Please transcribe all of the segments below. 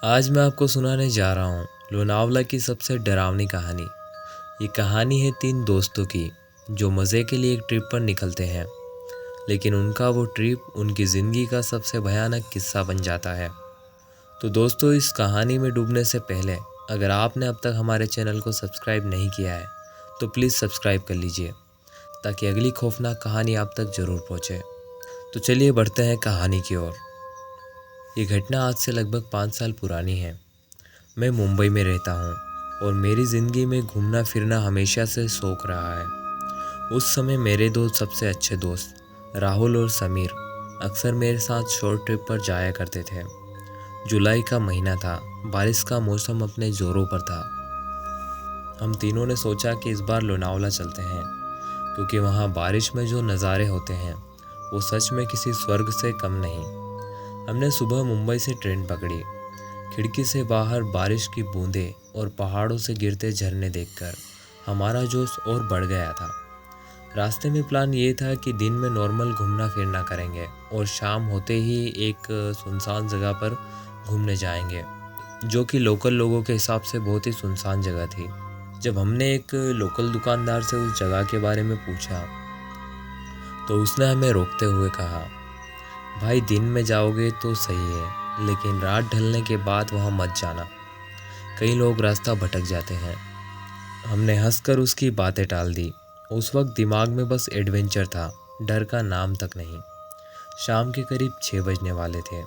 आज मैं आपको सुनाने जा रहा हूँ लोनावला की सबसे डरावनी कहानी। ये कहानी है 3 दोस्तों की जो मज़े के लिए एक ट्रिप पर निकलते हैं, लेकिन उनका वो ट्रिप उनकी ज़िंदगी का सबसे भयानक किस्सा बन जाता है। तो दोस्तों, इस कहानी में डूबने से पहले अगर आपने अब तक हमारे चैनल को सब्सक्राइब नहीं किया है तो प्लीज़ सब्सक्राइब कर लीजिए ताकि अगली खौफनाक कहानी आप तक ज़रूर पहुँचे। तो चलिए बढ़ते हैं कहानी की ओर। ये घटना आज से लगभग 5 साल पुरानी है। मैं मुंबई में रहता हूँ और मेरी ज़िंदगी में घूमना फिरना हमेशा से शौक रहा है। उस समय मेरे 2 सबसे अच्छे दोस्त राहुल और समीर अक्सर मेरे साथ शॉर्ट ट्रिप पर जाया करते थे। जुलाई का महीना था, बारिश का मौसम अपने ज़ोरों पर था। हम तीनों ने सोचा कि इस बार लोनावला चलते हैं, क्योंकि वहाँ बारिश में जो नज़ारे होते हैं वो सच में किसी स्वर्ग से कम नहीं। हमने सुबह मुंबई से ट्रेन पकड़ी। खिड़की से बाहर बारिश की बूंदें और पहाड़ों से गिरते झरने देखकर हमारा जोश और बढ़ गया था। रास्ते में प्लान ये था कि दिन में नॉर्मल घूमना फिरना करेंगे और शाम होते ही एक सुनसान जगह पर घूमने जाएंगे, जो कि लोकल लोगों के हिसाब से बहुत ही सुनसान जगह थी। जब हमने एक लोकल दुकानदार से उस जगह के बारे में पूछा तो उसने हमें रोकते हुए कहा, भाई दिन में जाओगे तो सही है, लेकिन रात ढलने के बाद वहाँ मत जाना, कई लोग रास्ता भटक जाते हैं। हमने हंसकर उसकी बातें टाल दी। उस वक्त दिमाग में बस एडवेंचर था, डर का नाम तक नहीं। शाम के करीब 6 बजने वाले थे।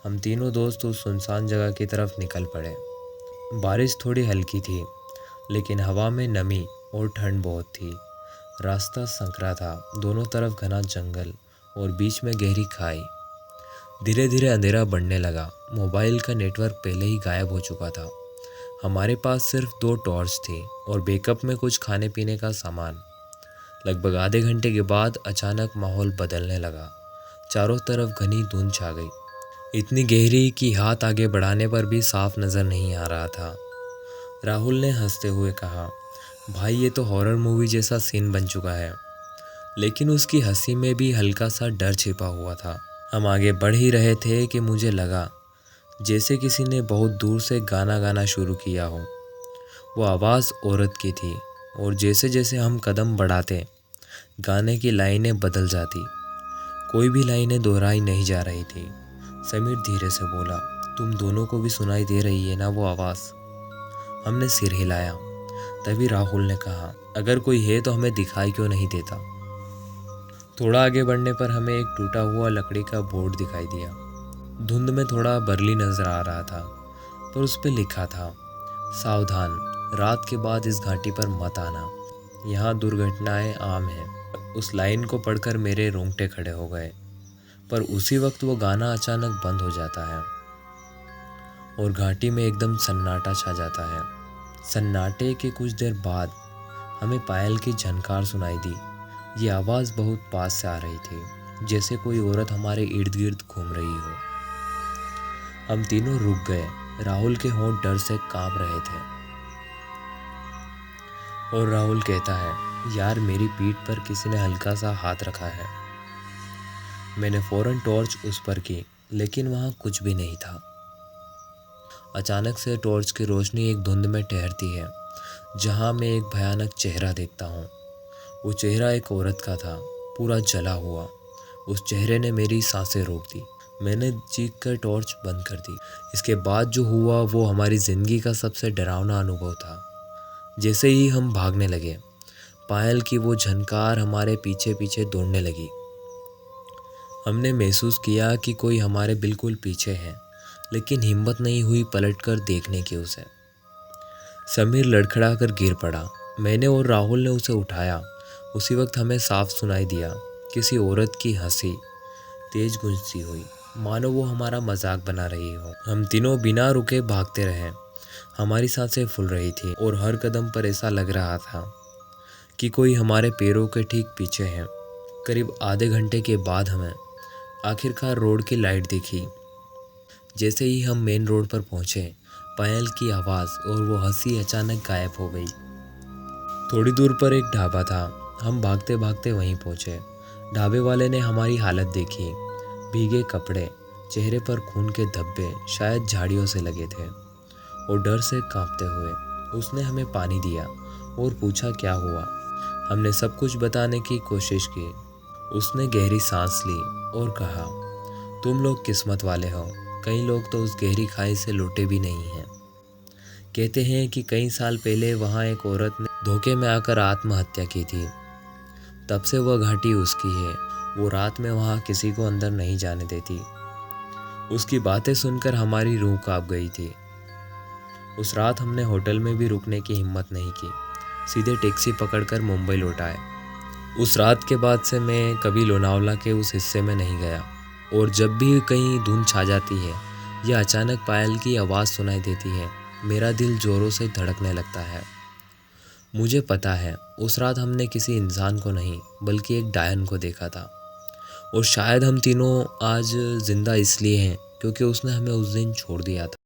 हम तीनों दोस्त उस सुनसान जगह की तरफ निकल पड़े। बारिश थोड़ी हल्की थी, लेकिन हवा में नमी और ठंड बहुत थी। रास्ता संकरा था, दोनों तरफ घना जंगल और बीच में गहरी खाई। धीरे धीरे अंधेरा बढ़ने लगा। मोबाइल का नेटवर्क पहले ही गायब हो चुका था। हमारे पास सिर्फ 2 टॉर्च थी और बैकअप में कुछ खाने पीने का सामान। लगभग आधे घंटे के बाद अचानक माहौल बदलने लगा। चारों तरफ घनी धुंध छा गई, इतनी गहरी कि हाथ आगे बढ़ाने पर भी साफ नज़र नहीं आ रहा था। राहुल ने हंसते हुए कहा, भाई ये तो हॉरर मूवी जैसा सीन बन चुका है। लेकिन उसकी हंसी में भी हल्का सा डर छिपा हुआ था। हम आगे बढ़ ही रहे थे कि मुझे लगा जैसे किसी ने बहुत दूर से गाना गाना शुरू किया हो। वो आवाज़ औरत की थी और जैसे जैसे हम कदम बढ़ाते गाने की लाइनें बदल जाती। कोई भी लाइनें दोहराई नहीं जा रही थी। समीर धीरे से बोला, तुम दोनों को भी सुनाई दे रही है ना वो आवाज़? हमने सिर हिलाया। तभी राहुल ने कहा, अगर कोई है तो हमें दिखाई क्यों नहीं देता? थोड़ा आगे बढ़ने पर हमें एक टूटा हुआ लकड़ी का बोर्ड दिखाई दिया। धुंध में थोड़ा बर्ली नजर आ रहा था, पर उस पर लिखा था, सावधान, रात के बाद इस घाटी पर मत आना, यहाँ दुर्घटनाएं आम हैं। उस लाइन को पढ़कर मेरे रोंगटे खड़े हो गए। पर उसी वक्त वो गाना अचानक बंद हो जाता है और घाटी में एकदम सन्नाटा छा जाता है। सन्नाटे के कुछ देर बाद हमें पायल की झनकार सुनाई दी। ये आवाज़ बहुत पास से आ रही थी, जैसे कोई औरत हमारे इर्द गिर्द घूम रही हो। हम तीनों रुक गए। राहुल के होंठ डर से कांप रहे थे और राहुल कहता है, यार मेरी पीठ पर किसी ने हल्का सा हाथ रखा है। मैंने फौरन टॉर्च उस पर की, लेकिन वहाँ कुछ भी नहीं था। अचानक से टॉर्च की रोशनी एक धुंध में ठहरती है, जहाँ मैं एक भयानक चेहरा देखता हूँ। वो चेहरा एक औरत का था, पूरा जला हुआ। उस चेहरे ने मेरी सांसें रोक दी। मैंने चीख कर टॉर्च बंद कर दी। इसके बाद जो हुआ वो हमारी ज़िंदगी का सबसे डरावना अनुभव था। जैसे ही हम भागने लगे, पायल की वो झनकार हमारे पीछे पीछे दौड़ने लगी। हमने महसूस किया कि कोई हमारे बिल्कुल पीछे है, लेकिन हिम्मत नहीं हुई पलटकर देखने की उसे। समीर लड़खड़ा कर गिर पड़ा। मैंने और राहुल ने उसे उठाया। उसी वक्त हमें साफ सुनाई दिया किसी औरत की हंसी, तेज गूंजती हुई, मानो वो हमारा मजाक बना रही हो। हम तीनों बिना रुके भागते रहे। हमारी सांसें फूल रही थी और हर कदम पर ऐसा लग रहा था कि कोई हमारे पैरों के ठीक पीछे है। करीब आधे घंटे के बाद हमें आखिरकार रोड की लाइट दिखी। जैसे ही हम मेन रोड पर पहुंचे, पायल की आवाज़ और वो हंसी अचानक गायब हो गई। थोड़ी दूर पर एक ढाबा था। हम भागते भागते वहीं पहुंचे। ढाबे वाले ने हमारी हालत देखी, भीगे कपड़े, चेहरे पर खून के धब्बे शायद झाड़ियों से लगे थे, और डर से कांपते हुए उसने हमें पानी दिया और पूछा क्या हुआ। हमने सब कुछ बताने की कोशिश की। उसने गहरी सांस ली और कहा, तुम लोग किस्मत वाले हो, कई लोग तो उस गहरी खाई से लौटे भी नहीं हैं। कहते हैं कि कई साल पहले वहाँ एक औरत ने धोखे में आकर आत्महत्या की थी। तब से वह घाटी उसकी है। वो रात में वहाँ किसी को अंदर नहीं जाने देती। उसकी बातें सुनकर हमारी रूह कांप गई थी। उस रात हमने होटल में भी रुकने की हिम्मत नहीं की, सीधे टैक्सी पकड़कर मुंबई लौट आए। उस रात के बाद से मैं कभी लोनावला के उस हिस्से में नहीं गया, और जब भी कहीं धुंध छा जाती है या अचानक पायल की आवाज़ सुनाई देती है, मेरा दिल जोरों से धड़कने लगता है। मुझे पता है उस रात हमने किसी इंसान को नहीं बल्कि एक डायन को देखा था, और शायद हम तीनों आज जिंदा इसलिए हैं क्योंकि उसने हमें उस दिन छोड़ दिया था।